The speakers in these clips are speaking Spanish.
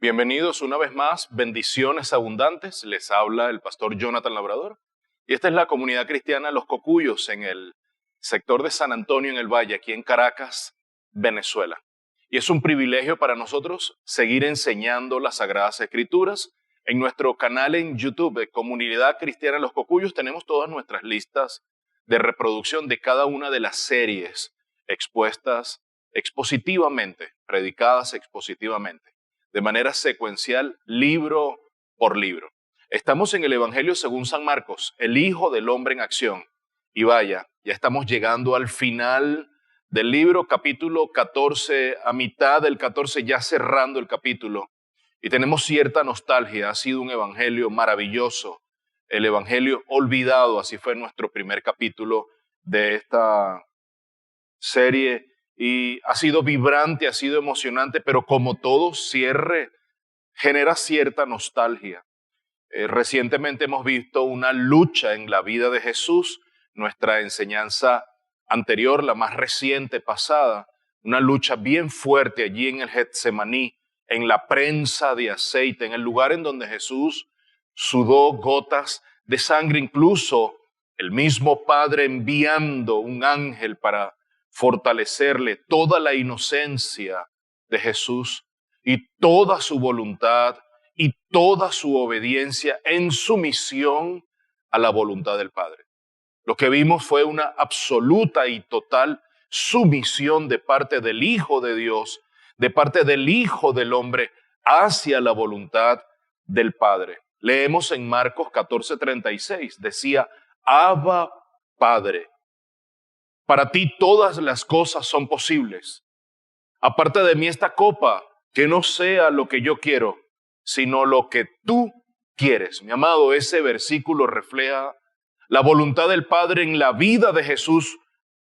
Bienvenidos una vez más, bendiciones abundantes. Les habla el pastor Jonathan Labrador. Y esta es la comunidad cristiana Los Cocuyos en el sector de San Antonio en el Valle, aquí en Caracas, Venezuela. Y es un privilegio para nosotros seguir enseñando las Sagradas Escrituras. En nuestro canal en YouTube de Comunidad Cristiana Los Cocuyos tenemos todas nuestras listas de reproducción de cada una de las series expuestas expositivamente, predicadas expositivamente, de manera secuencial, libro por libro. Estamos en el Evangelio según San Marcos, el Hijo del Hombre en acción. Y vaya, ya estamos llegando al final del libro, capítulo 14, a mitad del 14, ya cerrando el capítulo. Y tenemos cierta nostalgia, ha sido un evangelio maravilloso, el evangelio olvidado, así fue nuestro primer capítulo de esta serie. Y ha sido vibrante, ha sido emocionante, pero como todo cierre, genera cierta nostalgia. Recientemente hemos visto una lucha en la vida de Jesús, nuestra enseñanza anterior, la más reciente, pasada, una lucha bien fuerte allí en el Getsemaní, en la prensa de aceite, en el lugar en donde Jesús sudó gotas de sangre, incluso el mismo Padre enviando un ángel para fortalecerle toda la inocencia de Jesús y toda su voluntad y toda su obediencia en sumisión a la voluntad del Padre. Lo que vimos fue una absoluta y total sumisión de parte del Hijo de Dios, de parte del Hijo del Hombre, hacia la voluntad del Padre. Leemos en Marcos 14:36, decía, Abba, Padre, para ti todas las cosas son posibles. Aparte de mí esta copa, que no sea lo que yo quiero, sino lo que tú quieres. Mi amado, ese versículo refleja la voluntad del Padre en la vida de Jesús,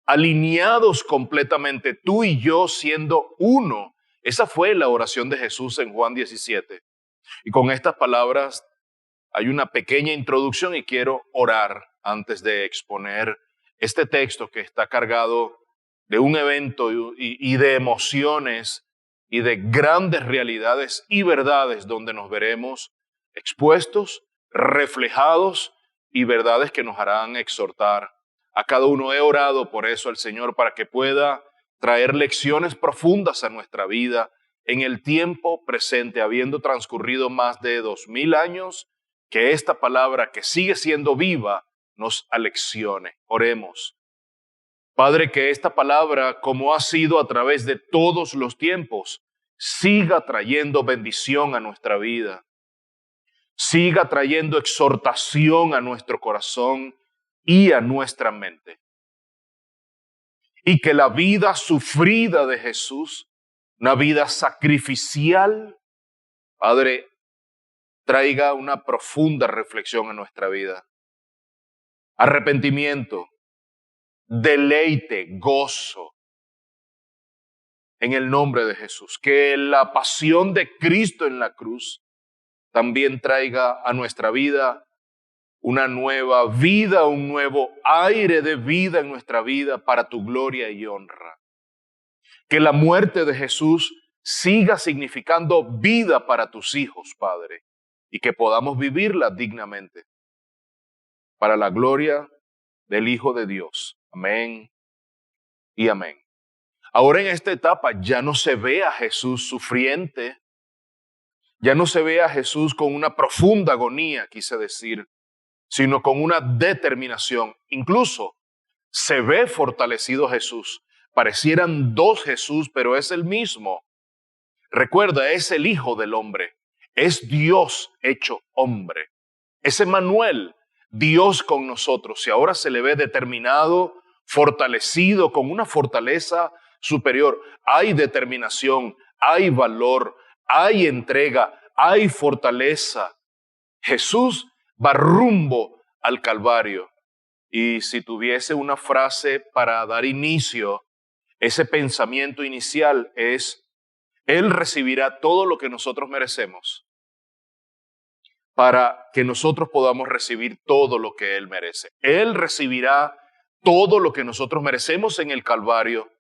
alineados completamente, tú y yo siendo uno. Esa fue la oración de Jesús en Juan 17. Y con estas palabras hay una pequeña introducción y quiero orar antes de exponer este texto que está cargado de un evento y de emociones y de grandes realidades y verdades donde nos veremos expuestos, reflejados y verdades que nos harán exhortar a cada uno. He orado por eso al Señor para que pueda traer lecciones profundas a nuestra vida en el tiempo presente, habiendo transcurrido más de 2000 años, que esta palabra que sigue siendo viva nos aleccione. Oremos. Padre, que esta palabra, como ha sido a través de todos los tiempos, siga trayendo bendición a nuestra vida, siga trayendo exhortación a nuestro corazón y a nuestra mente. Y que la vida sufrida de Jesús, una vida sacrificial, Padre, traiga una profunda reflexión en nuestra vida. Arrepentimiento, deleite, gozo, en el nombre de Jesús. Que la pasión de Cristo en la cruz también traiga a nuestra vida una nueva vida, un nuevo aire de vida en nuestra vida para tu gloria y honra. Que la muerte de Jesús siga significando vida para tus hijos, Padre, y que podamos vivirla dignamente para la gloria del Hijo de Dios. Amén y amén. Ahora en esta etapa ya no se ve a Jesús sufriente, ya no se ve a Jesús con una profunda agonía, quise decir, sino con una determinación. Incluso se ve fortalecido Jesús. Parecieran dos Jesús, pero es el mismo. Recuerda, es el Hijo del Hombre, es Dios hecho hombre. Es Emmanuel, Dios con nosotros, y ahora se le ve determinado, fortalecido, con una fortaleza superior. Hay determinación, hay valor, hay entrega, hay fortaleza. Jesús va rumbo al Calvario. Y si tuviese una frase para dar inicio, ese pensamiento inicial es: Él recibirá todo lo que nosotros merecemos para que nosotros podamos recibir todo lo que Él merece. Él recibirá todo lo que nosotros merecemos en el Calvario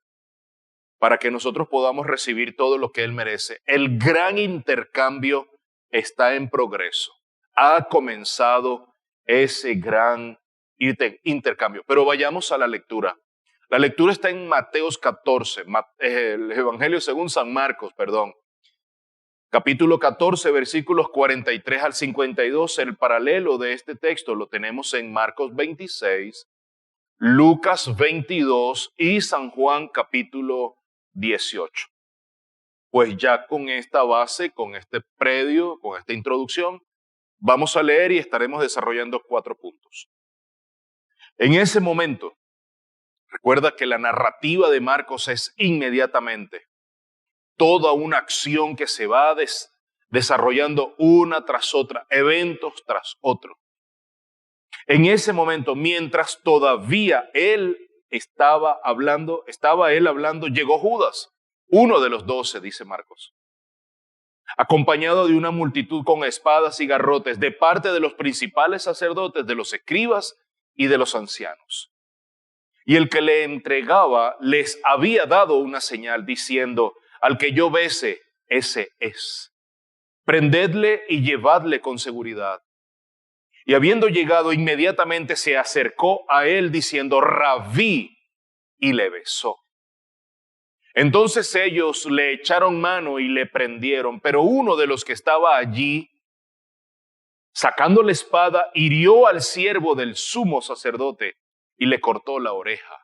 para que nosotros podamos recibir todo lo que Él merece. El gran intercambio está en progreso. Ha comenzado ese gran intercambio. Pero vayamos a la lectura. La lectura está en Mateos 14, el Evangelio según San Marcos, perdón. Capítulo 14, versículos 43 al 52. El paralelo de este texto lo tenemos en Marcos 26, Lucas 22 y San Juan capítulo 18. Pues ya con esta base, con este predio, con esta introducción, vamos a leer y estaremos desarrollando 4 puntos. En ese momento, recuerda que la narrativa de Marcos es inmediatamente toda una acción que se va desarrollando una tras otra, eventos tras otro. En ese momento, mientras todavía estaba él hablando, llegó Judas, uno de los 12, dice Marcos, acompañado de una multitud con espadas y garrotes de parte de los principales sacerdotes, de los escribas y de los ancianos. Y el que le entregaba les había dado una señal diciendo: al que yo bese, ese es. Prendedle y llevadle con seguridad. Y habiendo llegado, inmediatamente se acercó a él diciendo: Rabí, y le besó. Entonces ellos le echaron mano y le prendieron, pero uno de los que estaba allí, sacando la espada, hirió al siervo del sumo sacerdote y le cortó la oreja.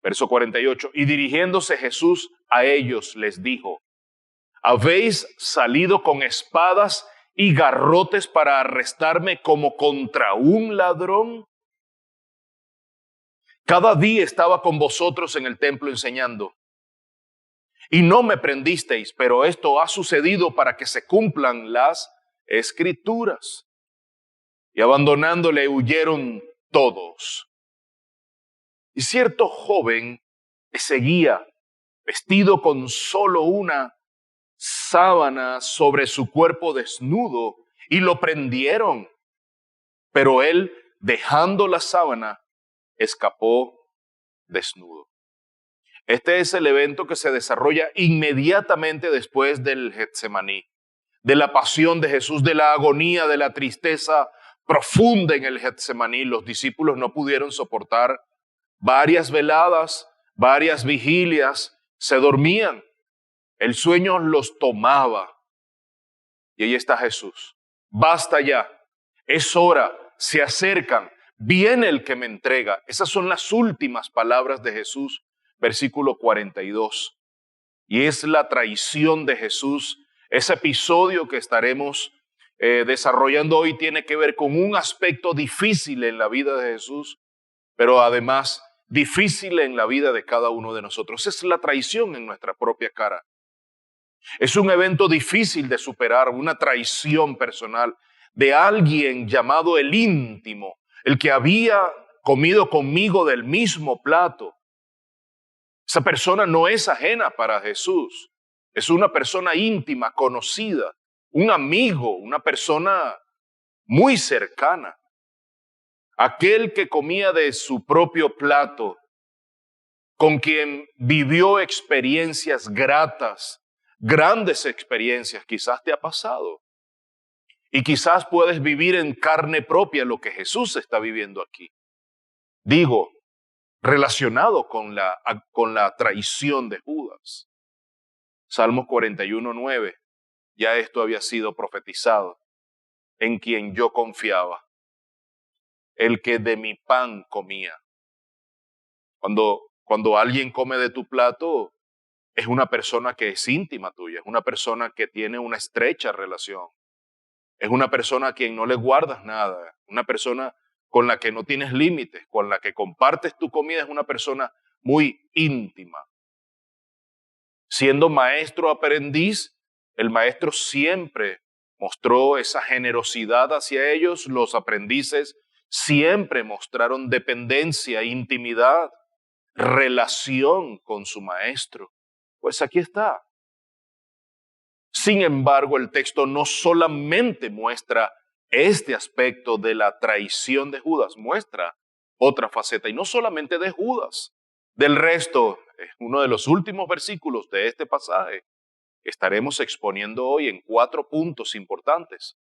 Verso 48, y dirigiéndose Jesús a ellos les dijo: ¿habéis salido con espadas y garrotes para arrestarme como contra un ladrón? Cada día estaba con vosotros en el templo enseñando, y no me prendisteis, pero esto ha sucedido para que se cumplan las Escrituras. Y abandonándole huyeron todos. Y cierto joven le seguía, vestido con solo una sábana sobre su cuerpo desnudo, y lo prendieron. Pero él, dejando la sábana, escapó desnudo. Este es el evento que se desarrolla inmediatamente después del Getsemaní, de la pasión de Jesús, de la agonía, de la tristeza profunda en el Getsemaní. Los discípulos no pudieron soportar varias veladas, varias vigilias, se dormían. El sueño los tomaba. Y ahí está Jesús. Basta ya, es hora, se acercan, viene el que me entrega. Esas son las últimas palabras de Jesús, versículo 42. Y es la traición de Jesús. Ese episodio que estaremos desarrollando hoy tiene que ver con un aspecto difícil en la vida de Jesús, pero además difícil en la vida de cada uno de nosotros. Es la traición en nuestra propia cara. Es un evento difícil de superar, una traición personal de alguien llamado el íntimo, el que había comido conmigo del mismo plato. Esa persona no es ajena para Jesús, es una persona íntima, conocida, un amigo, una persona muy cercana. Aquel que comía de su propio plato, con quien vivió experiencias gratas, grandes experiencias, quizás te ha pasado. Y quizás puedes vivir en carne propia lo que Jesús está viviendo aquí. Digo, relacionado con la traición de Judas. Salmos 41:9, ya esto había sido profetizado. En quien yo confiaba, el que de mi pan comía. Cuando alguien come de tu plato, es una persona que es íntima tuya, es una persona que tiene una estrecha relación. Es una persona a quien no le guardas nada, una persona con la que no tienes límites, con la que compartes tu comida, es una persona muy íntima. Siendo maestro aprendiz, el maestro siempre mostró esa generosidad hacia ellos, los aprendices siempre mostraron dependencia, intimidad, relación con su maestro. Pues aquí está. Sin embargo, el texto no solamente muestra este aspecto de la traición de Judas, muestra otra faceta, y no solamente de Judas, del resto, es uno de los últimos versículos de este pasaje que estaremos exponiendo hoy en 4 puntos importantes.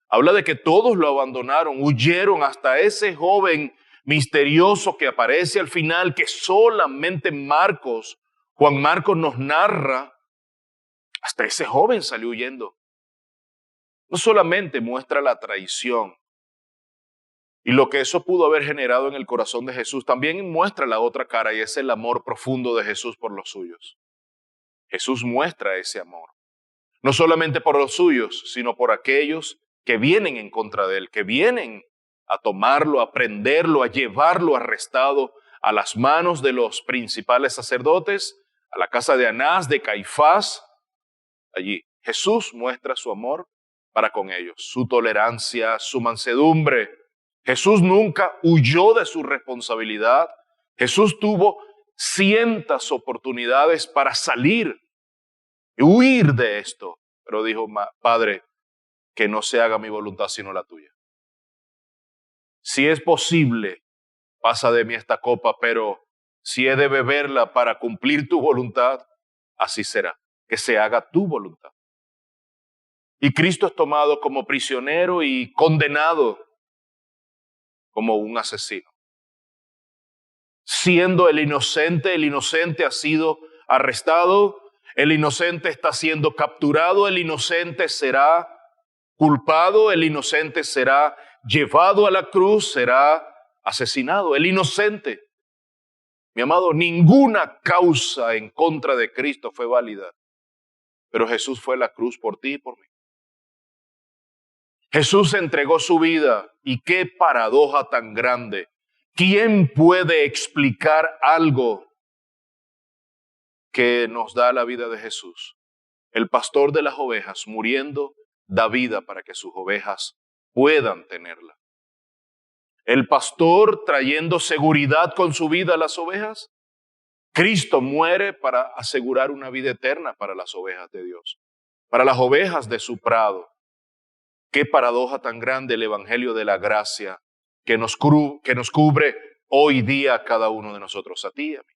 Habla de que todos lo abandonaron, huyeron hasta ese joven misterioso que aparece al final, que solamente Juan Marcos nos narra. Hasta ese joven salió huyendo. No solamente muestra la traición y lo que eso pudo haber generado en el corazón de Jesús, también muestra la otra cara y es el amor profundo de Jesús por los suyos. Jesús muestra ese amor, no solamente por los suyos, sino por aquellos que vienen en contra de él, que vienen a tomarlo, a prenderlo, a llevarlo arrestado a las manos de los principales sacerdotes, a la casa de Anás, de Caifás. Allí Jesús muestra su amor para con ellos, su tolerancia, su mansedumbre. Jesús nunca huyó de su responsabilidad. Jesús tuvo cientas oportunidades para salir y huir de esto, pero dijo: Padre, que no se haga mi voluntad sino la tuya. Si es posible, pasa de mí esta copa, pero si he de beberla para cumplir tu voluntad, así será, que se haga tu voluntad. Y Cristo es tomado como prisionero y condenado como un asesino. Siendo el inocente ha sido arrestado, el inocente está siendo capturado, el inocente será culpado, el inocente será llevado a la cruz, será asesinado. El inocente, mi amado, ninguna causa en contra de Cristo fue válida, pero Jesús fue a la cruz por ti y por mí. Jesús entregó su vida y qué paradoja tan grande. ¿Quién puede explicar algo que nos da la vida de Jesús? El pastor de las ovejas, muriendo, da vida para que sus ovejas puedan tenerla. El pastor trayendo seguridad con su vida a las ovejas. Cristo muere para asegurar una vida eterna para las ovejas de Dios, para las ovejas de su prado. Qué paradoja tan grande el evangelio de la gracia que nos cubre hoy día a cada uno de nosotros, a ti y a mí.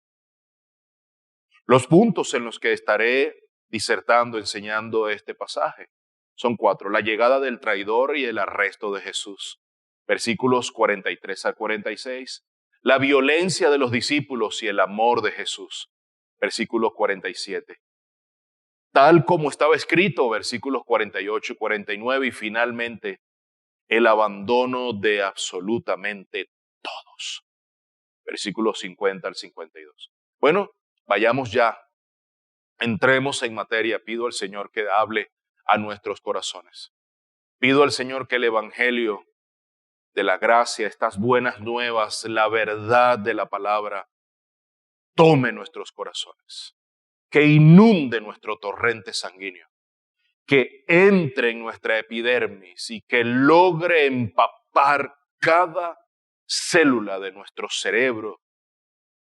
Los puntos en los que estaré disertando, enseñando este pasaje son 4. La llegada del traidor y el arresto de Jesús. Versículos 43 a 46. La violencia de los discípulos y el amor de Jesús. Versículo 47. Tal como estaba escrito, versículos 48 y 49. Y finalmente, el abandono de absolutamente todos. Versículos 50 al 52. Bueno, vayamos ya. Entremos en materia. Pido al Señor que hable a nuestros corazones. Pido al Señor que el evangelio de la gracia, estas buenas nuevas, la verdad de la palabra, tome nuestros corazones, que inunde nuestro torrente sanguíneo, que entre en nuestra epidermis y que logre empapar cada célula de nuestro cerebro,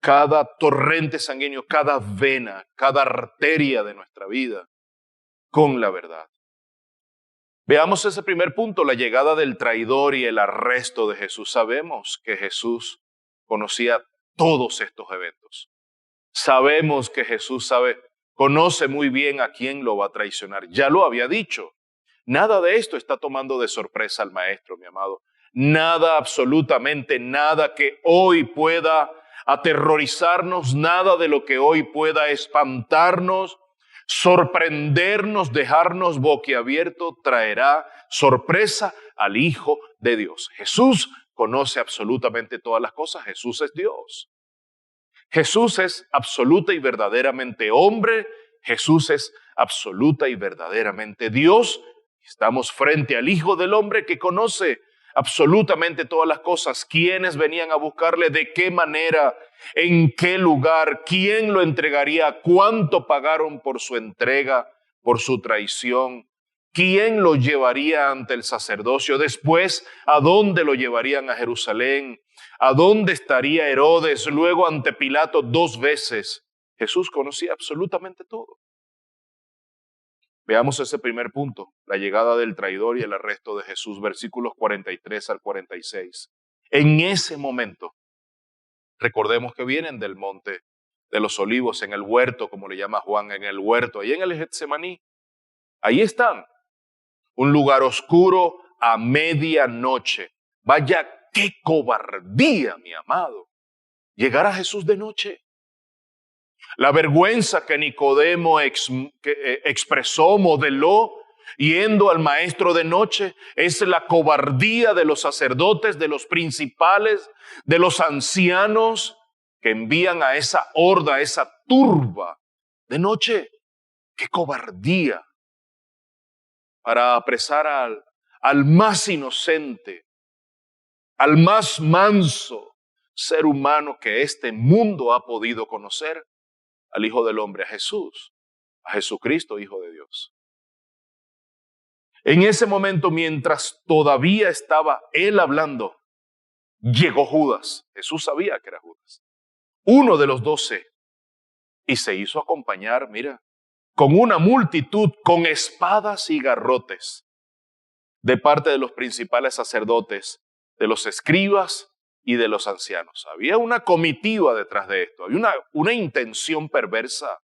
cada torrente sanguíneo, cada vena, cada arteria de nuestra vida, con la verdad. Veamos ese primer punto, la llegada del traidor y el arresto de Jesús. Sabemos que Jesús conocía todos estos eventos. Sabemos que Jesús conoce muy bien a quién lo va a traicionar. Ya lo había dicho. Nada de esto está tomando de sorpresa al maestro, mi amado. Nada, absolutamente nada que hoy pueda aterrorizarnos, nada de lo que hoy pueda espantarnos, sorprendernos, dejarnos boquiabierto, traerá sorpresa al Hijo de Dios. Jesús conoce absolutamente todas las cosas. Jesús es Dios. Jesús es absoluta y verdaderamente hombre. Jesús es absoluta y verdaderamente Dios. Estamos frente al Hijo del Hombre que conoce absolutamente todas las cosas. ¿Quiénes venían a buscarle? ¿De qué manera? ¿En qué lugar? ¿Quién lo entregaría? ¿Cuánto pagaron por su entrega, por su traición? ¿Quién lo llevaría ante el sacerdocio? Después, ¿a dónde lo llevarían a Jerusalén? ¿A dónde estaría Herodes? Luego ante Pilato 2 veces. Jesús conocía absolutamente todo. Veamos ese primer punto, la llegada del traidor y el arresto de Jesús, versículos 43 al 46. En ese momento, recordemos que vienen del monte de los Olivos, en el huerto, como le llama Juan, en el huerto, ahí en el Getsemaní. Ahí están, un lugar oscuro a medianoche. Vaya, qué cobardía, mi amado, llegar a Jesús de noche. La vergüenza que Nicodemo expresó, modeló, yendo al maestro de noche, es la cobardía de los sacerdotes, de los principales, de los ancianos que envían a esa horda, a esa turba de noche. ¡Qué cobardía! Para apresar al más inocente, al más manso ser humano que este mundo ha podido conocer, al Hijo del Hombre, a Jesús, a Jesucristo, Hijo de Dios. En ese momento, mientras todavía estaba él hablando, llegó Judas. Jesús sabía que era Judas, uno de los 12, y se hizo acompañar, mira, con una multitud, con espadas y garrotes, de parte de los principales sacerdotes, de los escribas y de los ancianos. Había una comitiva detrás de esto, había una intención perversa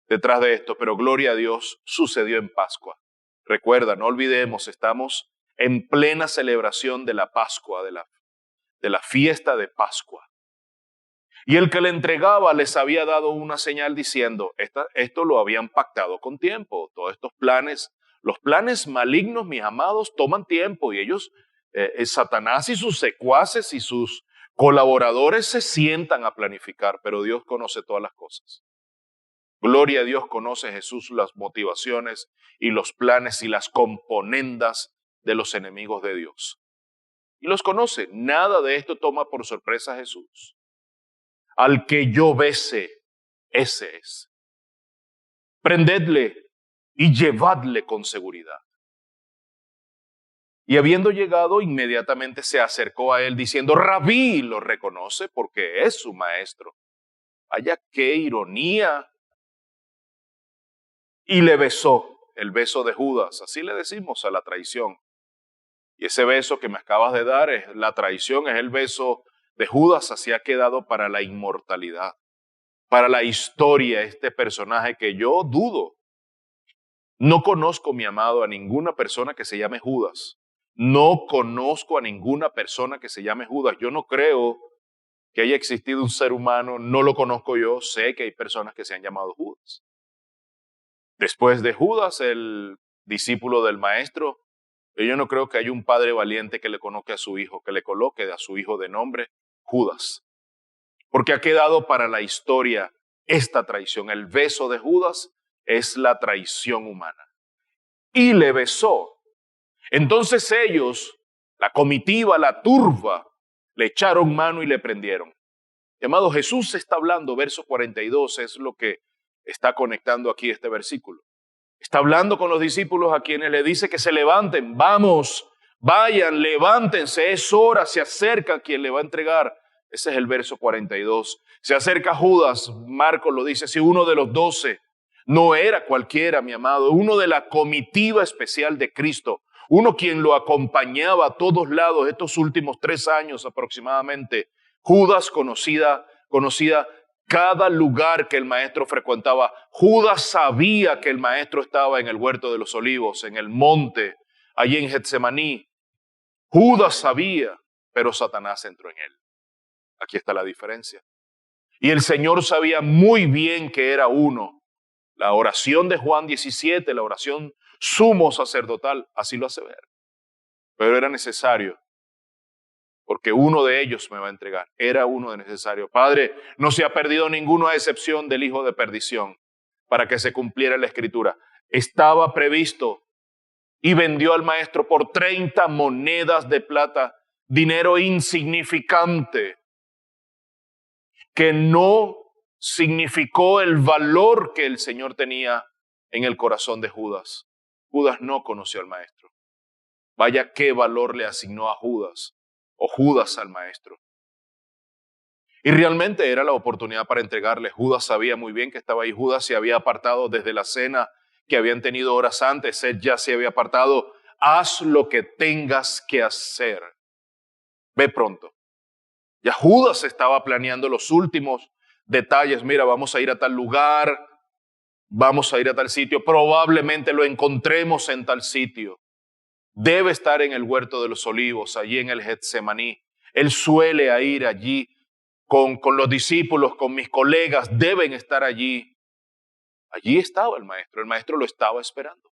detrás de esto, pero gloria a Dios, sucedió en Pascua. Recuerda, no olvidemos, estamos en plena celebración de la Pascua, de la fiesta de Pascua. Y el que le entregaba les había dado una señal diciendo, esto lo habían pactado con tiempo, todos estos planes, los planes malignos, mis amados, toman tiempo y ellos, Satanás y sus secuaces y sus colaboradores se sientan a planificar, pero Dios conoce todas las cosas. Gloria a Dios, conoce Jesús las motivaciones y los planes y las componendas de los enemigos de Dios. Y los conoce, nada de esto toma por sorpresa a Jesús. Al que yo bese, ese es. Prendedle y llevadle con seguridad. Y habiendo llegado, inmediatamente se acercó a él diciendo, Rabí, lo reconoce porque es su maestro. Vaya qué ironía. Y le besó, el beso de Judas, así le decimos a la traición. Y ese beso que me acabas de dar, es la traición, es el beso de Judas, así ha quedado para la inmortalidad, para la historia, este personaje que yo dudo. No conozco, mi amado, a ninguna persona que se llame Judas. No conozco a ninguna persona que se llame Judas. Yo no creo que haya existido un ser humano, no lo conozco yo, sé que hay personas que se han llamado Judas. Después de Judas, el discípulo del maestro, yo no creo que haya un padre valiente que le coloque a su hijo, que le coloque a su hijo de nombre Judas. Porque ha quedado para la historia esta traición. El beso de Judas es la traición humana. Y le besó. Entonces ellos, la comitiva, la turba, le echaron mano y le prendieron. Llamado Jesús está hablando, verso 42, es lo que está conectando aquí este versículo. Está hablando con los discípulos a quienes le dice que se levanten, vamos, vayan, levántense, es hora, se acerca quien le va a entregar. Ese es el verso 42. Se acerca Judas, Marcos lo dice, si uno de los 12, no era cualquiera, mi amado, uno de la comitiva especial de Cristo, uno quien lo acompañaba a todos lados estos últimos 3 años aproximadamente. Judas conocida cada lugar que el maestro frecuentaba. Judas sabía que el maestro estaba en el huerto de los olivos, en el monte, allí en Getsemaní. Judas sabía, pero Satanás entró en él. Aquí está la diferencia. Y el Señor sabía muy bien que era uno. La oración de Juan 17, la oración sumo sacerdotal, así lo hace ver. Pero era necesario, porque uno de ellos me va a entregar. Era uno de necesario. Padre, no se ha perdido ninguno a excepción del hijo de perdición, para que se cumpliera la escritura. Estaba previsto y vendió al maestro por 30 monedas de plata, dinero insignificante, que no significó el valor que el Señor tenía en el corazón de Judas. Judas no conoció al maestro. Vaya qué valor le asignó a Judas, o Judas al maestro. Y realmente era la oportunidad para entregarle. Judas sabía muy bien que estaba ahí. Judas se había apartado desde la cena que habían tenido horas antes. Él ya se había apartado. Haz lo que tengas que hacer. Ve pronto. Ya Judas estaba planeando los últimos detalles. Mira, vamos a ir a tal lugar, vamos a ir a tal sitio, probablemente lo encontremos en tal sitio. Debe estar en el huerto de los olivos, allí en el Getsemaní. Él suele ir allí con los discípulos, con mis colegas, deben estar allí. Allí estaba el maestro lo estaba esperando.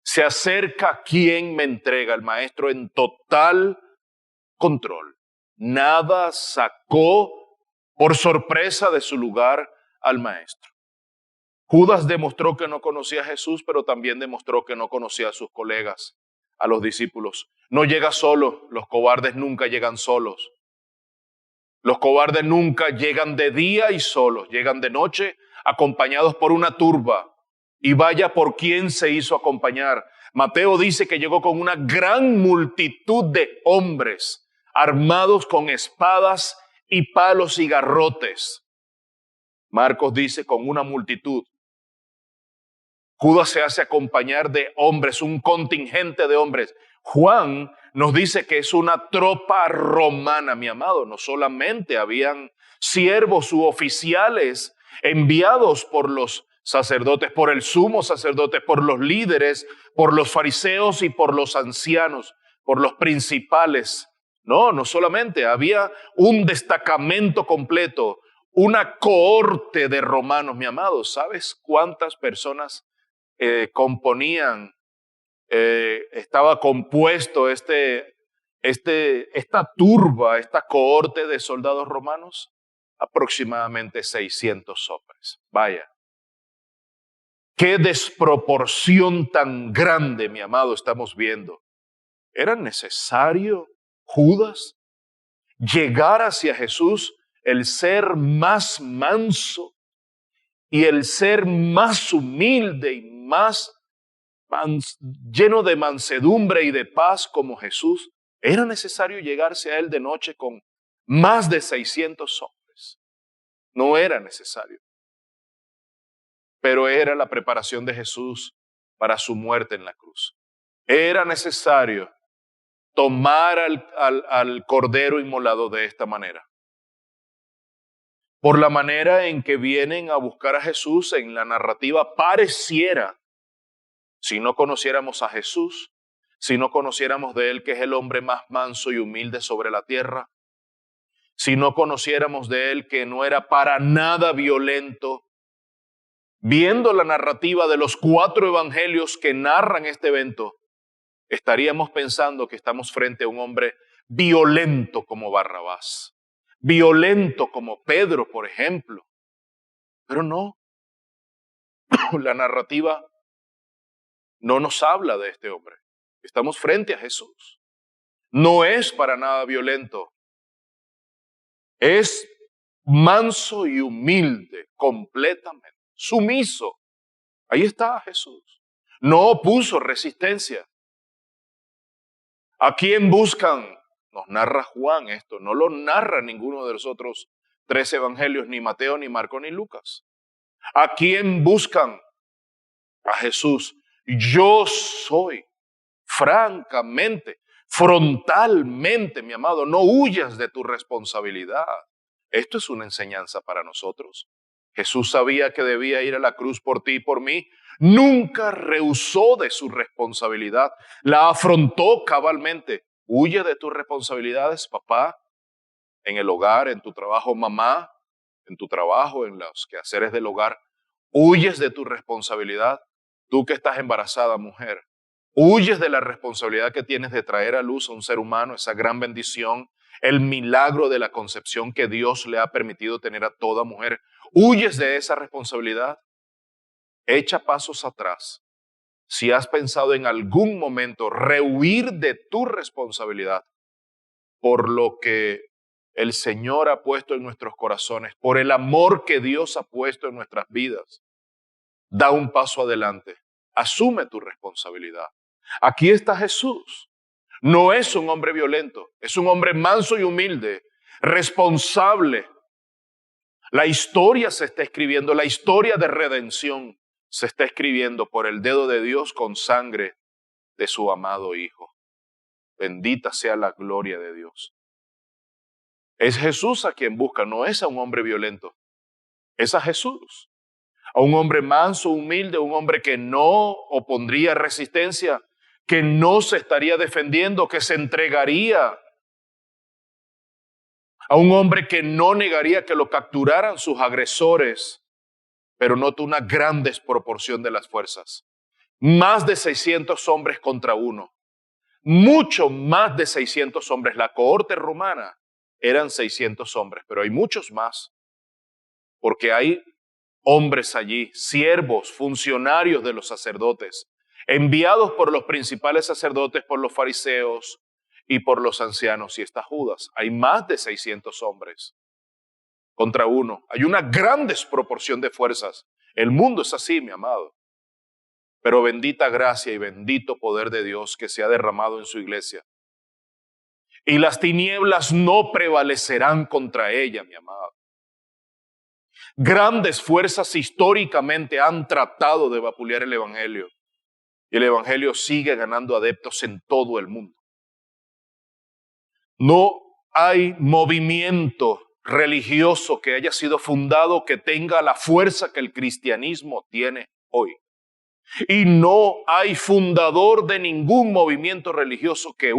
Se acerca quien me entrega, el maestro en total control. Nada sacó por sorpresa de su lugar al maestro. Judas demostró que no conocía a Jesús, pero también demostró que no conocía a sus colegas, a los discípulos. No llega solo, los cobardes nunca llegan solos. Los cobardes nunca llegan de día y solos, llegan de noche acompañados por una turba. Y vaya por quién se hizo acompañar. Mateo dice que llegó con una gran multitud de hombres armados con espadas y palos y garrotes. Marcos dice con una multitud. Judas se hace acompañar de hombres, un contingente de hombres. Juan nos dice que es una tropa romana, mi amado. No solamente habían siervos u oficiales enviados por los sacerdotes, por el sumo sacerdote, por los líderes, por los fariseos y por los ancianos, por los principales. No solamente, había un destacamento completo, una cohorte de romanos, mi amado. ¿Sabes cuántas personas componían, estaba compuesto esta turba, esta cohorte de soldados romanos? Aproximadamente 600 hombres. Vaya, qué desproporción tan grande, mi amado, estamos viendo. ¿Era necesario, Judas, llegar hacia Jesús, el ser más manso y el ser más humilde y más lleno de mansedumbre y de paz como Jesús? ¿Era necesario llegarse a él de noche con más de 600 hombres? No era necesario. Pero era la preparación de Jesús para su muerte en la cruz. Era necesario tomar al cordero inmolado de esta manera. Por la manera en que vienen a buscar a Jesús en la narrativa, pareciera, si no conociéramos a Jesús, si no conociéramos de Él que es el hombre más manso y humilde sobre la tierra, si no conociéramos de Él que no era para nada violento, viendo la narrativa de los 4 evangelios que narran este evento, estaríamos pensando que estamos frente a un hombre violento como Barrabás, violento como Pedro, por ejemplo. Pero no, la narrativa no nos habla de este hombre. Estamos frente a Jesús. No es para nada violento. Es manso y humilde completamente, sumiso. Ahí está Jesús. No opuso resistencia. ¿A quién buscan? Nos narra Juan esto, no lo narra ninguno de los otros 3 evangelios, ni Mateo, ni Marco, ni Lucas. ¿A quién buscan? A Jesús. Yo soy, francamente, frontalmente, mi amado, no huyas de tu responsabilidad. Esto es una enseñanza para nosotros. Jesús sabía que debía ir a la cruz por ti y por mí. Nunca rehusó de su responsabilidad. La afrontó cabalmente. Huye de tus responsabilidades, papá, en el hogar, en tu trabajo, mamá, en tu trabajo, en los quehaceres del hogar. Huyes de tu responsabilidad. Tú que estás embarazada, mujer, huyes de la responsabilidad que tienes de traer a luz a un ser humano, esa gran bendición, el milagro de la concepción que Dios le ha permitido tener a toda mujer. Huyes de esa responsabilidad. Echa pasos atrás. Si has pensado en algún momento rehuir de tu responsabilidad por lo que el Señor ha puesto en nuestros corazones, por el amor que Dios ha puesto en nuestras vidas, da un paso adelante. Asume tu responsabilidad. Aquí está Jesús. No es un hombre violento, es un hombre manso y humilde, responsable. La historia se está escribiendo, la historia de redención se está escribiendo por el dedo de Dios con sangre de su amado Hijo. Bendita sea la gloria de Dios. Es Jesús a quien busca, no es a un hombre violento. Es a Jesús. A un hombre manso, humilde, un hombre que no opondría resistencia, que no se estaría defendiendo, que se entregaría. A un hombre que no negaría que lo capturaran sus agresores, pero notó una gran desproporción de las fuerzas. Más de 600 hombres contra uno. Mucho más de 600 hombres. La cohorte romana eran 600 hombres, pero hay muchos más, porque hay hombres allí, siervos, funcionarios de los sacerdotes, enviados por los principales sacerdotes, por los fariseos y por los ancianos. Y está Judas. Hay más de 600 hombres contra uno. Hay una gran desproporción de fuerzas. El mundo es así, mi amado. Pero bendita gracia y bendito poder de Dios que se ha derramado en su iglesia. Y las tinieblas no prevalecerán contra ella, mi amado. Grandes fuerzas históricamente han tratado de vapulear el Evangelio. Y el Evangelio sigue ganando adeptos en todo el mundo. No hay movimiento religioso que haya sido fundado que tenga la fuerza que el cristianismo tiene hoy. Y no hay fundador de ningún movimiento religioso que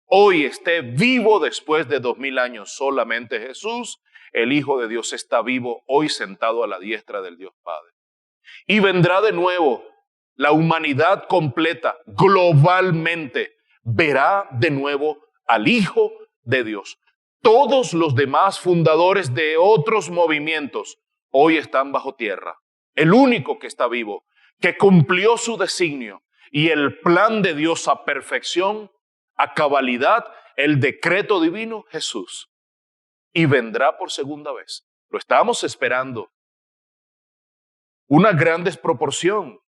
hoy esté vivo después de 2000 años. Solamente Jesús, el Hijo de Dios, está vivo hoy sentado a la diestra del Dios Padre. Y vendrá de nuevo la humanidad completa, globalmente, verá de nuevo al Hijo de Dios. Todos los demás fundadores de otros movimientos hoy están bajo tierra. El único que está vivo, que cumplió su designio y el plan de Dios a perfección, a cabalidad, el decreto divino, Jesús. Y vendrá por segunda vez. Lo estamos esperando. Una gran desproporción.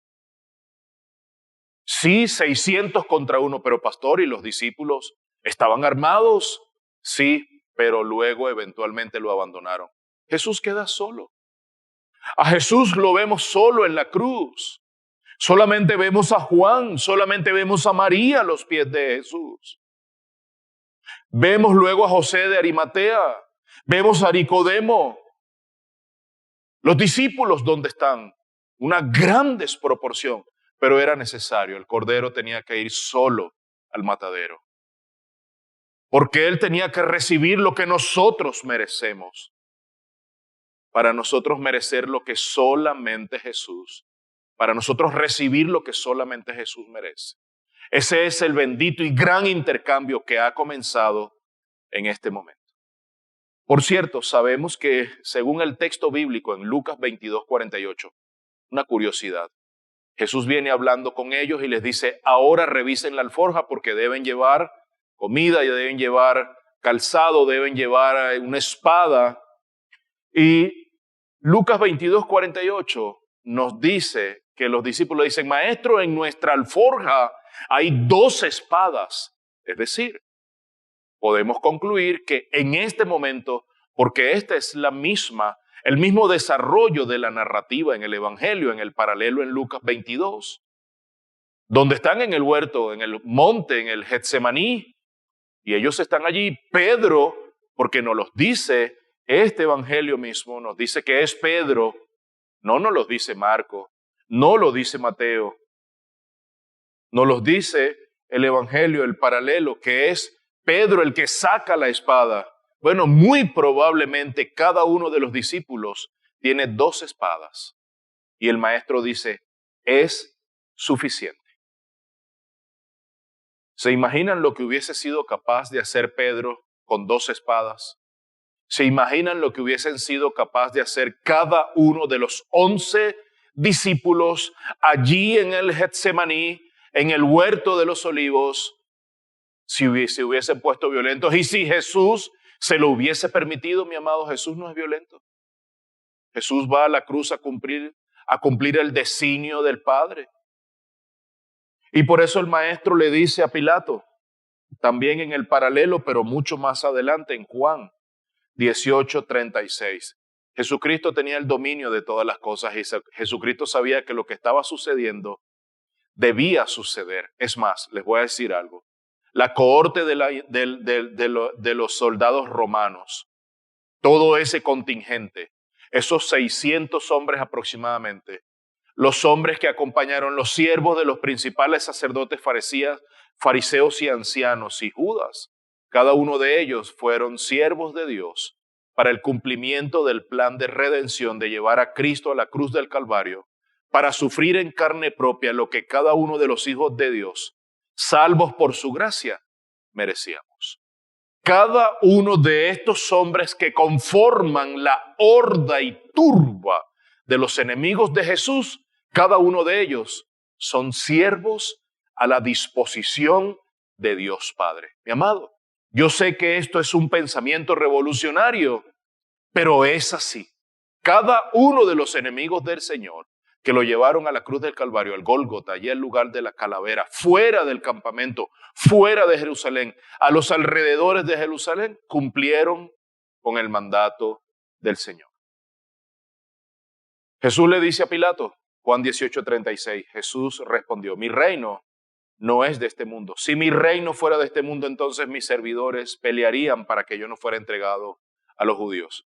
Sí, 600 contra uno, pero pastor, ¿y los discípulos estaban armados? Sí, pero luego eventualmente lo abandonaron. Jesús queda solo. A Jesús lo vemos solo en la cruz. Solamente vemos a Juan, solamente vemos a María a los pies de Jesús. Vemos luego a José de Arimatea, vemos a Nicodemo. Los discípulos, ¿dónde están? Una gran desproporción, pero era necesario. El Cordero tenía que ir solo al matadero, porque Él tenía que recibir lo que nosotros merecemos, para nosotros merecer lo que solamente Jesús, para nosotros recibir lo que solamente Jesús merece. Ese es el bendito y gran intercambio que ha comenzado en este momento. Por cierto, sabemos que según el texto bíblico en Lucas 22:48, una curiosidad, Jesús viene hablando con ellos y les dice, ahora revisen la alforja porque deben llevar comida y deben llevar calzado, deben llevar una espada. Y Lucas 22:48 nos dice que los discípulos dicen, maestro, en nuestra alforja hay 2 espadas. Es decir, podemos concluir que en este momento, porque esta es el mismo desarrollo de la narrativa en el Evangelio, en el paralelo en Lucas 22, donde están en el huerto, en el monte, en el Getsemaní, y ellos están allí. Pedro, porque nos los dice este Evangelio mismo, nos dice que es Pedro, no nos los dice Marco, no lo dice Mateo, nos los dice el Evangelio, el paralelo, que es Pedro el que saca la espada. Bueno, muy probablemente cada uno de los discípulos tiene 2 espadas. Y el maestro dice, es suficiente. ¿Se imaginan lo que hubiese sido capaz de hacer Pedro con 2 espadas? ¿Se imaginan lo que hubiesen sido capaz de hacer cada uno de los 11 discípulos allí en el Getsemaní, en el huerto de los olivos, si se hubiesen puesto violentos? Y si Jesús se lo hubiese permitido, mi amado, Jesús no es violento. Jesús va a la cruz a cumplir el designio del Padre. Y por eso el maestro le dice a Pilato, también en el paralelo, pero mucho más adelante, en Juan 18:36. Jesucristo tenía el dominio de todas las cosas y Jesucristo sabía que lo que estaba sucediendo debía suceder. Es más, les voy a decir algo. La cohorte de los soldados romanos, todo ese contingente, esos 600 hombres aproximadamente, los hombres que acompañaron, los siervos de los principales sacerdotes fariseos y ancianos y Judas, cada uno de ellos fueron siervos de Dios para el cumplimiento del plan de redención de llevar a Cristo a la cruz del Calvario, para sufrir en carne propia lo que cada uno de los hijos de Dios, salvos por su gracia, merecíamos. Cada uno de estos hombres que conforman la horda y turba de los enemigos de Jesús, cada uno de ellos son siervos a la disposición de Dios Padre. Mi amado, yo sé que esto es un pensamiento revolucionario, pero es así. Cada uno de los enemigos del Señor que lo llevaron a la cruz del Calvario, al Gólgota, allí el lugar de la calavera, fuera del campamento, fuera de Jerusalén, a los alrededores de Jerusalén, cumplieron con el mandato del Señor. Jesús le dice a Pilato, Juan 18:36, Jesús respondió, mi reino no es de este mundo. Si mi reino fuera de este mundo, entonces mis servidores pelearían para que yo no fuera entregado a los judíos.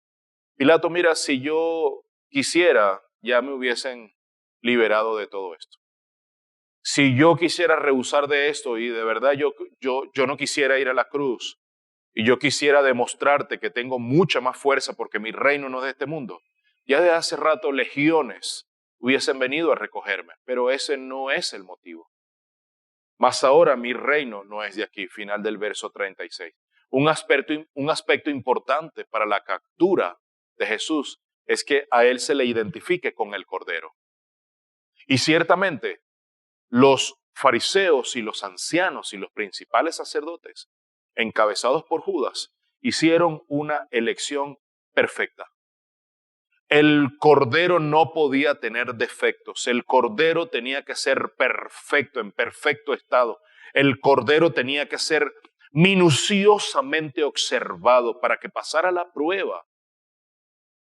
Pilato, mira, si yo quisiera, ya me hubiesen liberado de todo esto. Si yo quisiera rehusar de esto y de verdad yo no quisiera ir a la cruz y yo quisiera demostrarte que tengo mucha más fuerza porque mi reino no es de este mundo, ya de hace rato legiones hubiesen venido a recogerme, pero ese no es el motivo. Mas ahora mi reino no es de aquí, final del verso 36. Un aspecto importante para la captura de Jesús es que a él se le identifique con el Cordero. Y ciertamente, los fariseos y los ancianos y los principales sacerdotes, encabezados por Judas, hicieron una elección perfecta. El Cordero no podía tener defectos. El Cordero tenía que ser perfecto, en perfecto estado. El Cordero tenía que ser minuciosamente observado para que pasara la prueba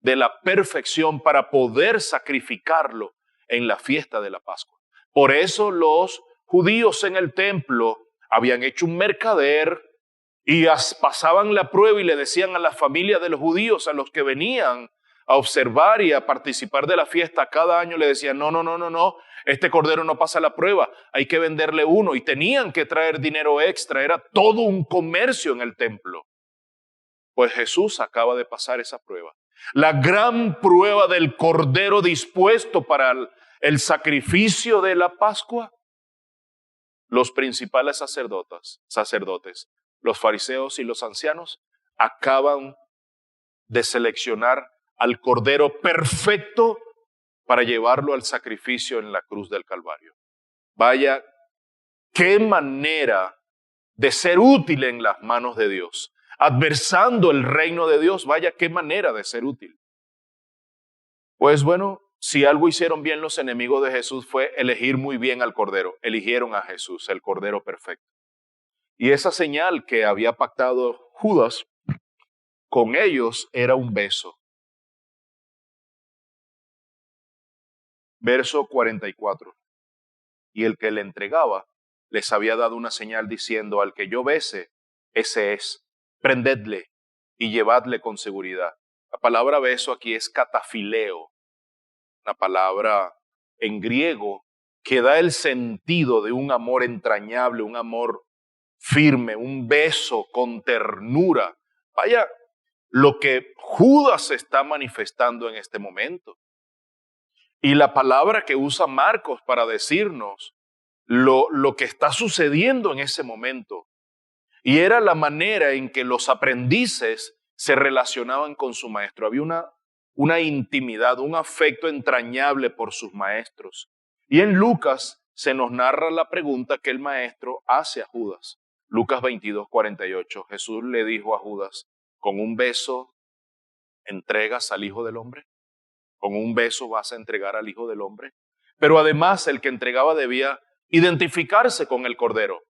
de la perfección para poder sacrificarlo en la fiesta de la Pascua. Por eso los judíos en el templo habían hecho un mercader y pasaban la prueba y le decían a las familias de los judíos, a los que venían a observar y a participar de la fiesta, cada año le decían, no, este cordero no pasa la prueba, hay que venderle uno, y tenían que traer dinero extra, era todo un comercio en el templo. Pues Jesús acaba de pasar esa prueba. La gran prueba del cordero dispuesto para el sacrificio de la Pascua. Los principales sacerdotes, los fariseos y los ancianos acaban de seleccionar al cordero perfecto para llevarlo al sacrificio en la cruz del Calvario. Vaya, qué manera de ser útil en las manos de Dios. Adversando el reino de Dios, vaya qué manera de ser útil. Pues bueno, si algo hicieron bien los enemigos de Jesús fue elegir muy bien al Cordero. Eligieron a Jesús, el Cordero perfecto. Y esa señal que había pactado Judas con ellos era un beso. Verso 44. Y el que le entregaba les había dado una señal diciendo, al que yo bese, ese es. Prendedle y llevadle con seguridad. La palabra beso aquí es katafileo, una palabra en griego que da el sentido de un amor entrañable, un amor firme, un beso con ternura. Vaya, lo que Judas está manifestando en este momento. Y la palabra que usa Marcos para decirnos lo que está sucediendo en ese momento. Y era la manera en que los aprendices se relacionaban con su maestro. Había una intimidad, un afecto entrañable por sus maestros. Y en Lucas se nos narra la pregunta que el maestro hace a Judas. Lucas 22:48. Jesús le dijo a Judas, ¿con un beso entregas al Hijo del Hombre? ¿Con un beso vas a entregar al Hijo del Hombre? Pero además el que entregaba debía identificarse con el Cordero.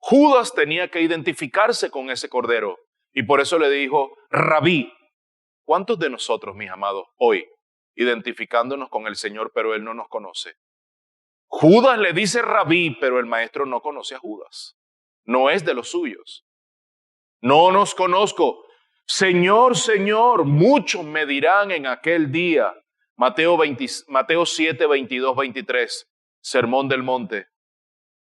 Judas tenía que identificarse con ese Cordero y por eso le dijo, Rabí. ¿Cuántos de nosotros, mis amados, hoy, identificándonos con el Señor, pero Él no nos conoce? Judas le dice Rabí, pero el maestro no conoce a Judas. No es de los suyos. No nos conozco. Señor, Señor, muchos me dirán en aquel día. Mateo 7, 22, 23, Sermón del Monte.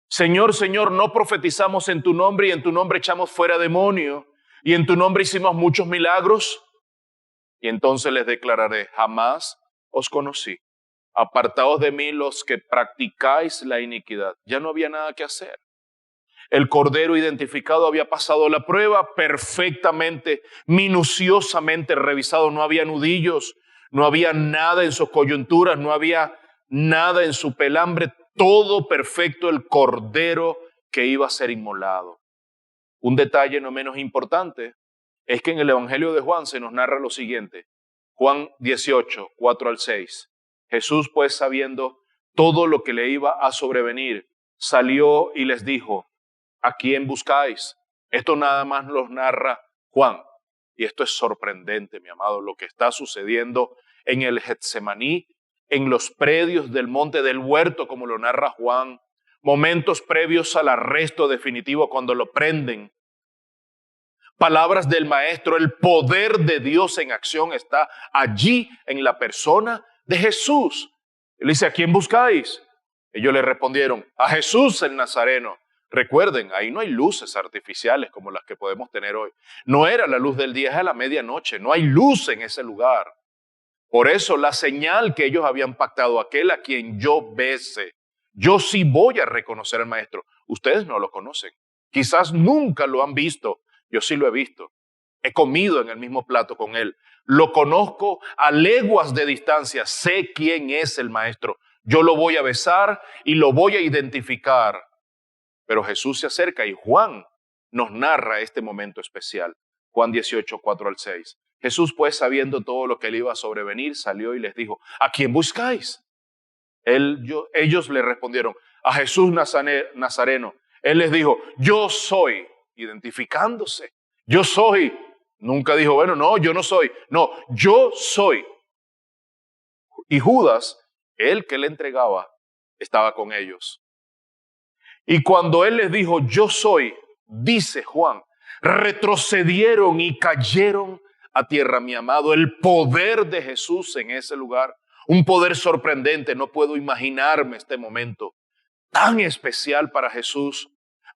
Señor, Señor, no profetizamos en tu nombre y en tu nombre echamos fuera demonio y en tu nombre hicimos muchos milagros. Y entonces les declararé, jamás os conocí. Apartaos de mí los que practicáis la iniquidad. Ya no había nada que hacer. El cordero identificado había pasado la prueba perfectamente, minuciosamente revisado. No había nudillos, no había nada en sus coyunturas, no había nada en su pelambre. Todo perfecto, el cordero que iba a ser inmolado. Un detalle no menos importante es que en el Evangelio de Juan se nos narra lo siguiente. Juan 18, 4 al 6. Jesús, pues, sabiendo todo lo que le iba a sobrevenir, salió y les dijo, ¿a quién buscáis? Esto nada más nos narra Juan. Y esto es sorprendente, mi amado, lo que está sucediendo en el Getsemaní, en los predios del monte del huerto, como lo narra Juan, momentos previos al arresto definitivo cuando lo prenden. Palabras del Maestro, el poder de Dios en acción está allí en la persona de Jesús. Él dice, ¿a quién buscáis? Ellos le respondieron, a Jesús el Nazareno. Recuerden, ahí no hay luces artificiales como las que podemos tener hoy. No era la luz del día, es a la medianoche. No hay luz en ese lugar. Por eso la señal que ellos habían pactado, aquel a quien yo bese, yo sí voy a reconocer al Maestro. Ustedes no lo conocen. Quizás nunca lo han visto. Yo sí lo he visto. He comido en el mismo plato con él. Lo conozco a leguas de distancia. Sé quién es el Maestro. Yo lo voy a besar y lo voy a identificar. Pero Jesús se acerca y Juan nos narra este momento especial. Juan 18, 4 al 6. Jesús, pues, sabiendo todo lo que le iba a sobrevenir, salió y les dijo, ¿a quién buscáis? Ellos le respondieron, a Jesús Nazareno. Él les dijo, yo soy, identificándose. Yo soy. Nunca dijo, bueno, no, yo no soy. No, yo soy. Y Judas, el que le entregaba, estaba con ellos. Y cuando él les dijo, yo soy, dice Juan, retrocedieron y cayeron a tierra, mi amado. El poder de Jesús en ese lugar, un poder sorprendente. No puedo imaginarme este momento tan especial para Jesús,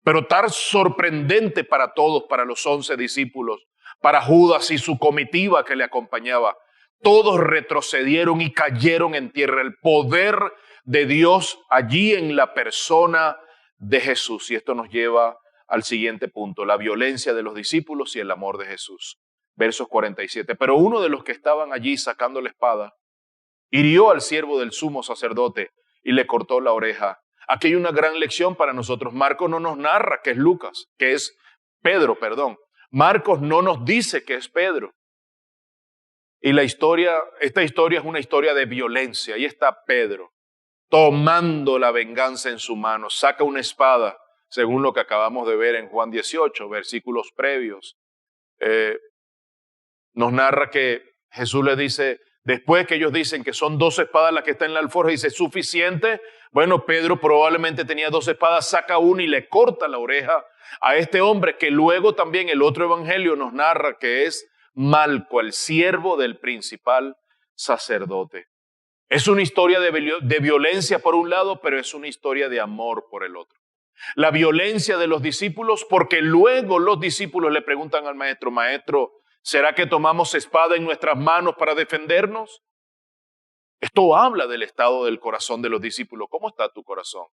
pero tan sorprendente para todos, para los 11 discípulos, para Judas y su comitiva que le acompañaba. Todos retrocedieron y cayeron en tierra. El poder de Dios allí en la persona de Jesús. Y esto nos lleva al siguiente punto, la violencia de los discípulos y el amor de Jesús. Versos 47. Pero uno de los que estaban allí sacando la espada, hirió al siervo del sumo sacerdote y le cortó la oreja. Aquí hay una gran lección para nosotros. Marcos no nos narra que es Lucas, que es Pedro, perdón. Marcos no nos dice que es Pedro. Y esta historia es una historia de violencia. Ahí está Pedro, tomando la venganza en su mano. Saca una espada, según lo que acabamos de ver en Juan 18, versículos previos. Nos narra que Jesús le dice, después que ellos dicen que son 2 espadas las que están en la alforja, dice, ¿suficiente? Bueno, Pedro probablemente tenía 2 espadas, saca una y le corta la oreja a este hombre que luego también el otro evangelio nos narra que es Malco, el siervo del principal sacerdote. Es una historia de violencia por un lado, pero es una historia de amor por el otro. La violencia de los discípulos, porque luego los discípulos le preguntan al maestro, maestro, ¿será que tomamos espada en nuestras manos para defendernos? Esto habla del estado del corazón de los discípulos. ¿Cómo está tu corazón?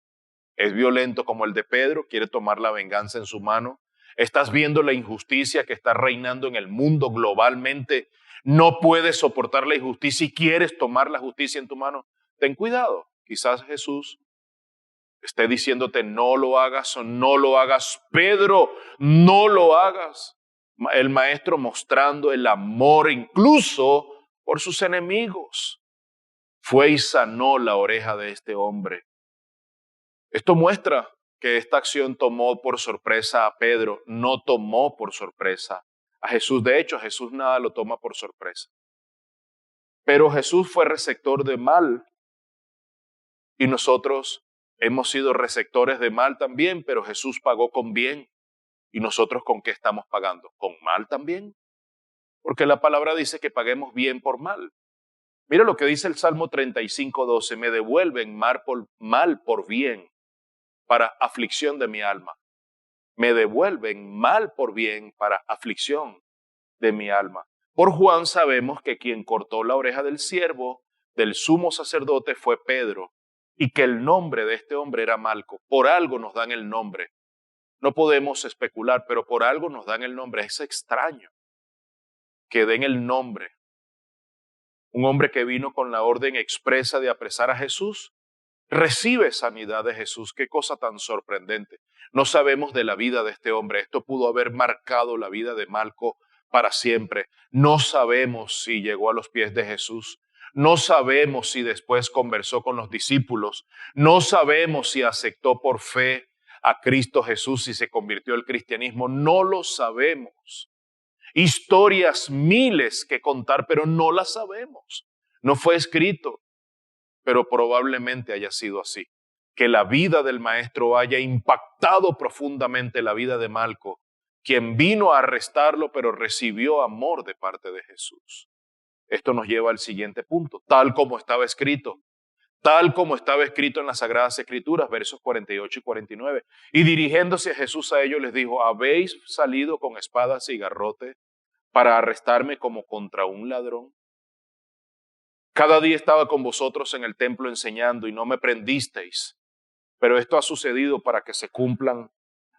¿Es violento como el de Pedro? ¿Quiere tomar la venganza en su mano? ¿Estás viendo la injusticia que está reinando en el mundo globalmente? ¿No puedes soportar la injusticia y quieres tomar la justicia en tu mano? Ten cuidado. Quizás Jesús esté diciéndote no lo hagas o no lo hagas. Pedro, no lo hagas. El maestro mostrando el amor incluso por sus enemigos. Fue y sanó la oreja de este hombre. Esto muestra que esta acción tomó por sorpresa a Pedro, no tomó por sorpresa a Jesús. De hecho, a Jesús nada lo toma por sorpresa. Pero Jesús fue receptor de mal y nosotros hemos sido receptores de mal también, pero Jesús pagó con bien. ¿Y nosotros con qué estamos pagando? ¿Con mal también? Porque la palabra dice que paguemos bien por mal. Mira lo que dice el Salmo 35:12, me devuelven mal por bien para aflicción de mi alma. Me devuelven mal por bien para aflicción de mi alma. Por Juan sabemos que quien cortó la oreja del siervo del sumo sacerdote fue Pedro y que el nombre de este hombre era Malco. Por algo nos dan el nombre. No podemos especular, pero por algo nos dan el nombre. Es extraño que den el nombre. Un hombre que vino con la orden expresa de apresar a Jesús, recibe sanidad de Jesús. Qué cosa tan sorprendente. No sabemos de la vida de este hombre. Esto pudo haber marcado la vida de Malco para siempre. No sabemos si llegó a los pies de Jesús. No sabemos si después conversó con los discípulos. No sabemos si aceptó por fe a Cristo Jesús y se convirtió al cristianismo. No lo sabemos. Historias miles que contar, pero no las sabemos. No fue escrito, pero probablemente haya sido así. Que la vida del maestro haya impactado profundamente la vida de Malco, quien vino a arrestarlo, pero recibió amor de parte de Jesús. Esto nos lleva al siguiente punto, tal como estaba escrito en las Sagradas Escrituras, versos 48 y 49. Y dirigiéndose a Jesús a ellos les dijo, ¿habéis salido con espadas y garrote para arrestarme como contra un ladrón? Cada día estaba con vosotros en el templo enseñando y no me prendisteis, pero esto ha sucedido para que se cumplan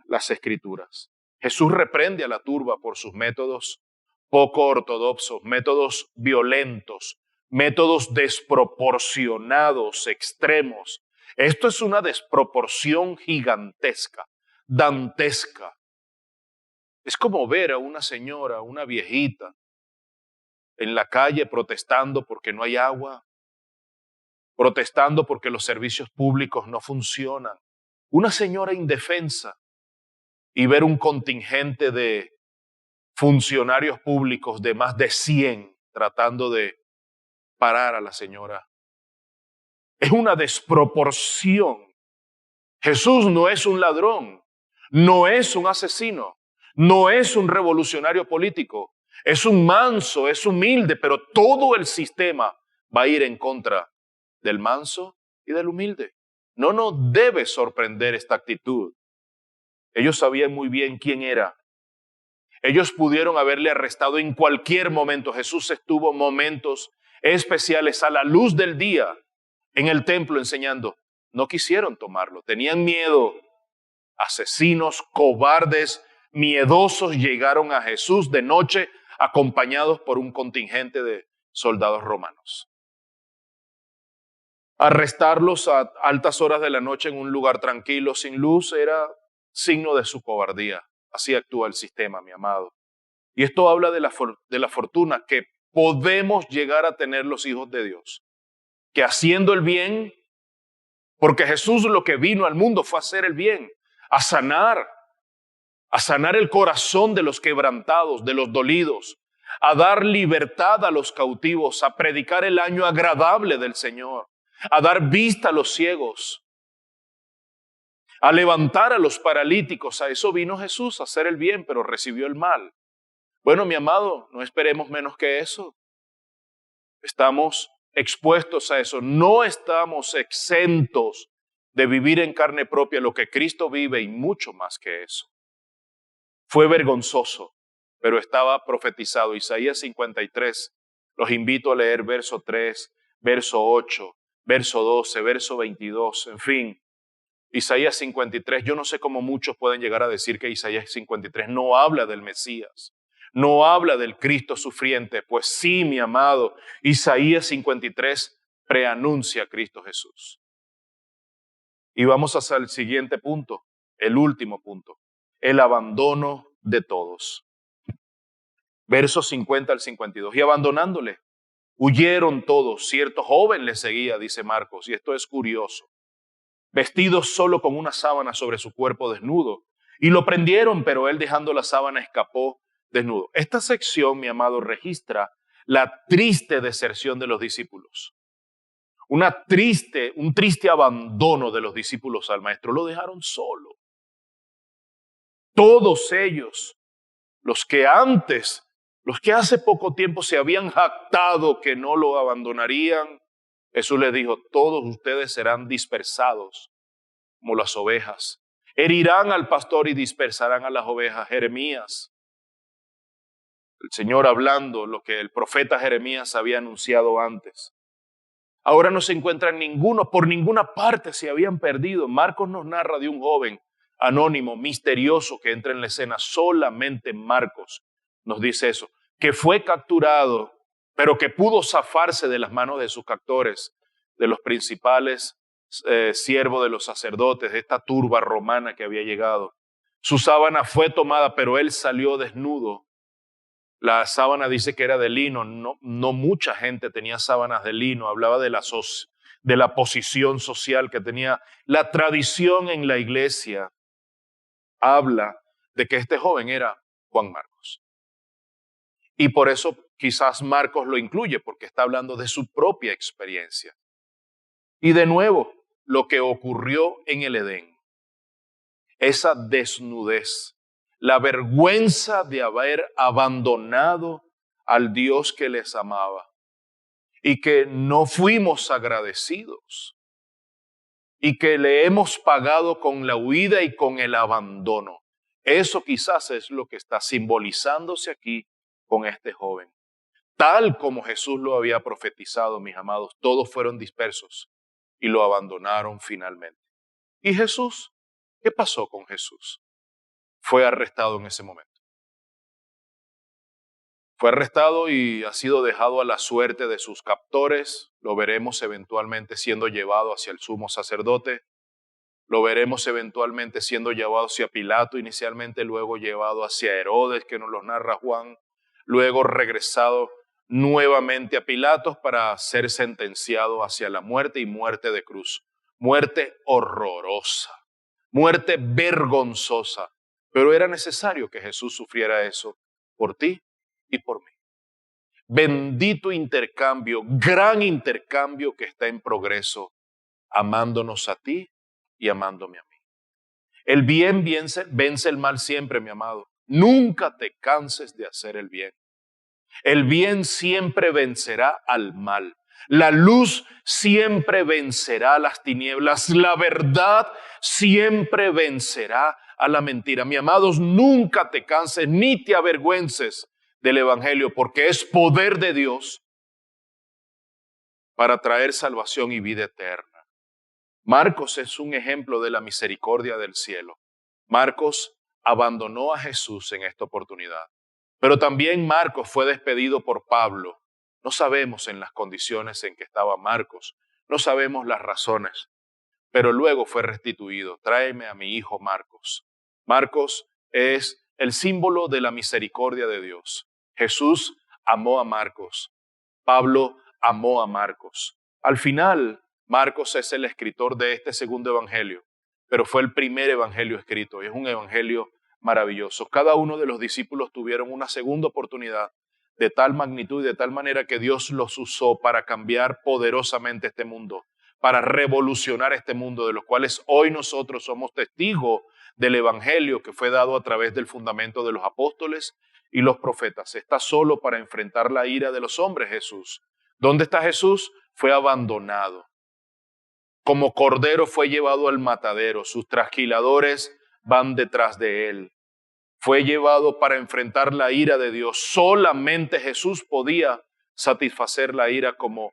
las Escrituras. Jesús reprende a la turba por sus métodos poco ortodoxos, métodos violentos, métodos desproporcionados, extremos. Esto es una desproporción gigantesca, dantesca. Es como ver a una señora, una viejita, en la calle protestando porque no hay agua, protestando porque los servicios públicos no funcionan. Una señora indefensa y ver un contingente de funcionarios públicos de más de 100 tratando de parar a la señora. Es una desproporción. Jesús no es un ladrón, no es un asesino, no es un revolucionario político. Es un manso, es humilde, pero todo el sistema va a ir en contra del manso y del humilde. No nos debe sorprender esta actitud. Ellos sabían muy bien quién era. Ellos pudieron haberle arrestado en cualquier momento. Jesús estuvo momentos especiales a la luz del día en el templo enseñando. No quisieron tomarlo, tenían miedo. Asesinos, cobardes, miedosos llegaron a Jesús de noche acompañados por un contingente de soldados romanos. Arrestarlos a altas horas de la noche en un lugar tranquilo, sin luz, era signo de su cobardía. Así actúa el sistema, mi amado. Y esto habla de la fortuna que podemos llegar a tener los hijos de Dios. Que haciendo el bien, porque Jesús lo que vino al mundo fue a hacer el bien, a sanar el corazón de los quebrantados, de los dolidos, a dar libertad a los cautivos, a predicar el año agradable del Señor, a dar vista a los ciegos, a levantar a los paralíticos. A eso vino Jesús, a hacer el bien, pero recibió el mal. Bueno, mi amado, no esperemos menos que eso. Estamos expuestos a eso. No estamos exentos de vivir en carne propia lo que Cristo vive y mucho más que eso. Fue vergonzoso, pero estaba profetizado. Isaías 53, los invito a leer verso 3, verso 8, verso 12, verso 22, en fin. Isaías 53, yo no sé cómo muchos pueden llegar a decir que Isaías 53 no habla del Mesías, no habla del Cristo sufriente. Pues sí, mi amado, Isaías 53 preanuncia a Cristo Jesús. Y vamos hacia el siguiente punto, el último punto, el abandono de todos. Versos 50 al 52. Y abandonándole, huyeron todos. Cierto joven le seguía, dice Marcos, y esto es curioso. Vestido solo con una sábana sobre su cuerpo desnudo. Y lo prendieron, pero él dejando la sábana escapó desnudo. Esta sección, mi amado, registra la triste deserción de los discípulos. Un triste abandono de los discípulos al maestro. Lo dejaron solo. Todos ellos, los que antes los que hace poco tiempo se habían jactado que no lo abandonarían, Jesús les dijo, todos ustedes serán dispersados como las ovejas. Herirán al pastor y dispersarán a las ovejas. Jeremías, el Señor hablando lo que el profeta Jeremías había anunciado antes. Ahora no se encuentran ninguno, por ninguna parte se habían perdido. Marcos nos narra de un joven anónimo, misterioso que entra en la escena. Solamente Marcos nos dice eso, que fue capturado, pero que pudo zafarse de las manos de sus captores, de los principales siervos de los sacerdotes, de esta turba romana que había llegado. Su sábana fue tomada, pero él salió desnudo. La sábana dice que era de lino, no mucha gente tenía sábanas de lino, hablaba de la posición social que tenía. La tradición en la iglesia habla de que este joven era Juan Marcos. Y por eso quizás Marcos lo incluye, porque está hablando de su propia experiencia. Y de nuevo, lo que ocurrió en el Edén, esa desnudez, la vergüenza de haber abandonado al Dios que les amaba y que no fuimos agradecidos y que le hemos pagado con la huida y con el abandono. Eso quizás es lo que está simbolizándose aquí con este joven. Tal como Jesús lo había profetizado, mis amados, todos fueron dispersos y lo abandonaron finalmente. ¿Y Jesús? ¿Qué pasó con Jesús? Fue arrestado en ese momento. Fue arrestado y ha sido dejado a la suerte de sus captores. Lo veremos eventualmente siendo llevado hacia el sumo sacerdote. Lo veremos eventualmente siendo llevado hacia Pilato inicialmente, luego llevado hacia Herodes, que nos lo narra Juan. Luego regresado nuevamente a Pilatos para ser sentenciado hacia la muerte y muerte de cruz. Muerte horrorosa, muerte vergonzosa. Pero era necesario que Jesús sufriera eso por ti y por mí. Bendito intercambio, gran intercambio que está en progreso, amándonos a ti y amándome a mí. El bien vence el mal siempre, mi amado. Nunca te canses de hacer el bien. El bien siempre vencerá al mal. La luz siempre vencerá a las tinieblas. La verdad siempre vencerá a la mentira. Mi amados, nunca te canses ni te avergüences del Evangelio, porque es poder de Dios para traer salvación y vida eterna. Marcos es un ejemplo de la misericordia del cielo. Marcos abandonó a Jesús en esta oportunidad. Pero también Marcos fue despedido por Pablo. No sabemos en las condiciones en que estaba Marcos, no sabemos las razones, pero luego fue restituido. Tráeme a mi hijo Marcos. Marcos es el símbolo de la misericordia de Dios. Jesús amó a Marcos. Pablo amó a Marcos. Al final, Marcos es el escritor de este segundo evangelio, pero fue el primer evangelio escrito y es un evangelio maravilloso. Cada uno de los discípulos tuvieron una segunda oportunidad de tal magnitud y de tal manera que Dios los usó para cambiar poderosamente este mundo, para revolucionar este mundo, de los cuales hoy nosotros somos testigos del evangelio que fue dado a través del fundamento de los apóstoles y los profetas. Está solo para enfrentar la ira de los hombres, Jesús. ¿Dónde está Jesús? Fue abandonado. Como cordero fue llevado al matadero. Sus trasquiladores van detrás de él. Fue llevado para enfrentar la ira de Dios. Solamente Jesús podía satisfacer la ira como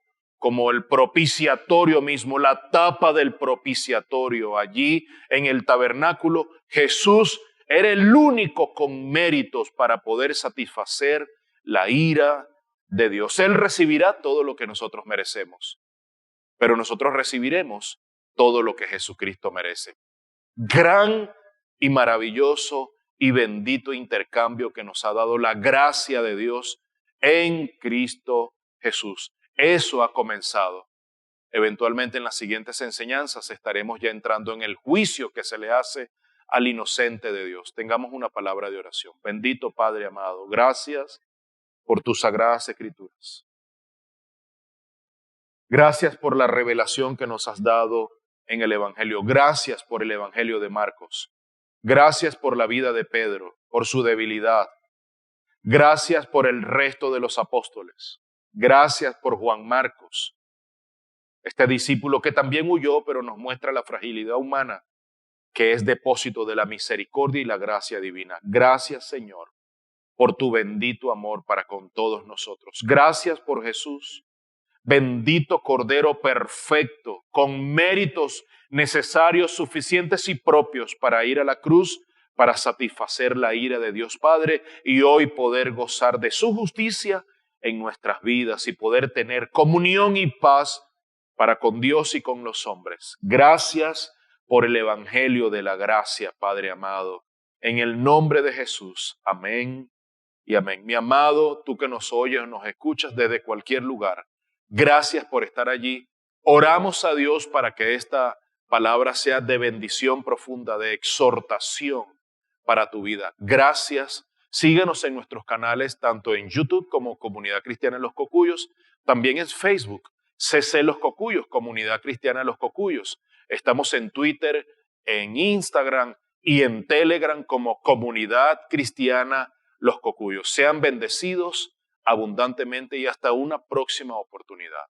el propiciatorio mismo, la tapa del propiciatorio. Allí en el tabernáculo, Jesús era el único con méritos para poder satisfacer la ira de Dios. Él recibirá todo lo que nosotros merecemos, pero nosotros recibiremos todo lo que Jesucristo merece. Gran y maravilloso y bendito intercambio que nos ha dado la gracia de Dios en Cristo Jesús. Eso ha comenzado. Eventualmente en las siguientes enseñanzas estaremos ya entrando en el juicio que se le hace al inocente de Dios. Tengamos una palabra de oración. Bendito Padre amado, gracias por tus sagradas escrituras. Gracias por la revelación que nos has dado en el Evangelio. Gracias por el Evangelio de Marcos. Gracias por la vida de Pedro, por su debilidad. Gracias por el resto de los apóstoles. Gracias por Juan Marcos, este discípulo que también huyó, pero nos muestra la fragilidad humana, que es depósito de la misericordia y la gracia divina. Gracias, Señor, por tu bendito amor para con todos nosotros. Gracias por Jesús, bendito Cordero perfecto, con méritos necesarios, suficientes y propios para ir a la cruz, para satisfacer la ira de Dios Padre y hoy poder gozar de su justicia en nuestras vidas y poder tener comunión y paz para con Dios y con los hombres. Gracias por el Evangelio de la gracia, Padre amado. En el nombre de Jesús, amén y amén. Mi amado, tú que nos oyes o nos escuchas desde cualquier lugar, gracias por estar allí. Oramos a Dios para que esta palabra sea de bendición profunda, de exhortación para tu vida. Gracias. Síguenos en nuestros canales, tanto en YouTube como Comunidad Cristiana Los Cocuyos. También en Facebook, CC Los Cocuyos, Comunidad Cristiana Los Cocuyos. Estamos en Twitter, en Instagram y en Telegram como Comunidad Cristiana Los Cocuyos. Sean bendecidos abundantemente y hasta una próxima oportunidad.